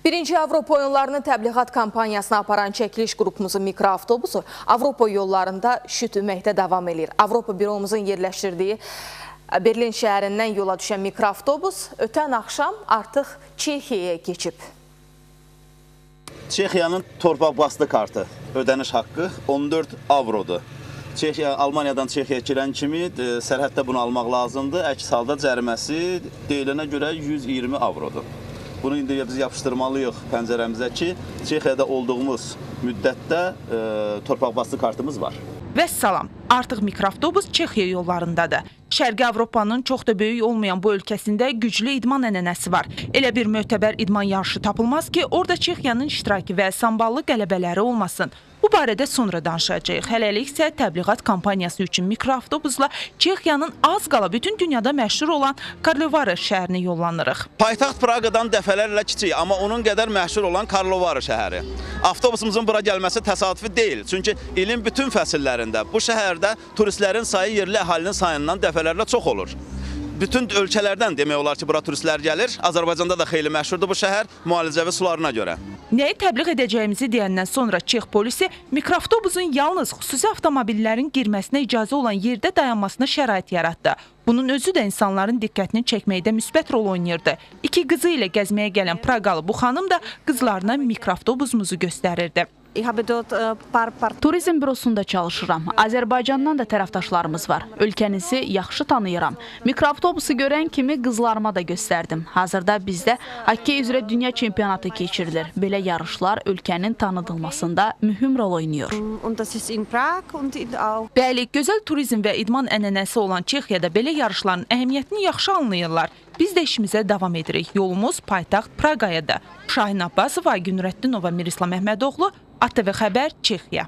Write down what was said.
Birinci Avropa oyunlarının təbliğat kampaniyasına aparan çəkiliş qrupumuzun mikroavtobusu Avropa yollarında şütülməkdə davam edir. Avropa büromuzun yerləşdirdiyi Berlin şəhərindən yola düşən mikroavtobus ötən axşam artıq Çexiyaya keçib. Çexiyanın torpaq bastı kartı ödəniş haqqı 14 avrodur. Almaniyadan Çexiyaya girən kimi sərhəddə bunu almaq lazımdır. Əks halda cəriməsi deyilənə görə 120 avrodur. Bunu indi biz yapışdırmalıyıq pəncərəmizə ki, Çexiyada olduğumuz müddətdə torpaq bastı kartımız var. Vəssalam, artıq mikroavtobus Çexiya yollarındadır. Şərqi Avropanın çox da böyük olmayan bu ölkəsində güclü idman ənənəsi var. Elə bir mötəbər idman yarışı tapılmaz ki, orada Çexiyanın iştirakı və samballı qələbələri olmasın. Bu barədə sonra danışacağıq. Hələlik isə təbliğat kampaniyası üçün mikroavtobusla Çexiyanın az qala bütün dünyada məşhur olan Karlovy şəhərinə yollanırıq. Paytaxt Praqadan dəfələrlə kiçik, amma onun qədər məşhur olan Karlovy şəhəri. Avtobusumuzun bura gəlməsi təsadüfi deyil. Çünki ilin bütün fəsillərində bu şəhərdə turistlərin sayı yerli əhalinin sayından dəfələrlə çox olur. Bütün ölkələrdən demək olar ki, bura turistlər gəlir. Azərbaycanda da xeyli məşhurdur bu şəhər müalicəvi sularına görə. Nəyi təbliğ edəcəyimizi deyəndən sonra Çex polisi mikroavtobusun yalnız xüsusi avtomobillərin girməsinə icazə olan yerdə dayanmasına şərait yaratdı. Bunun özü də insanların diqqətini çəkməkdə müsbət rol oynayırdı. İki qızı ilə gəzməyə gələn Praqalı bu xanım da qızlarına mikroavtobusumuzu göstərirdi. Turizm bürosunda çalışıram. Azərbaycandan da tərəfdaşlarımız var. Ölkənizi yaxşı tanıyıram. Mikroavtobusu görən kimi qızlarıma da göstərdim. Hazırda bizdə hokkey üzrə dünya çempionatı keçirilir. Belə yarışlar ölkənin tanıdılmasında mühüm rol oynayır. Bəli, gözəl turizm və idman ənənəsi olan Çexiyada belə yarışların əhəmiyyətini yaxşı anlayırlar. Biz də işimizə davam edirik. Yolumuz paytaxt Praqayadır. Şahin Abbasova, Günrəddinova, Mirislam Əhmədoğlu, ATV Xəbər, Çexiya.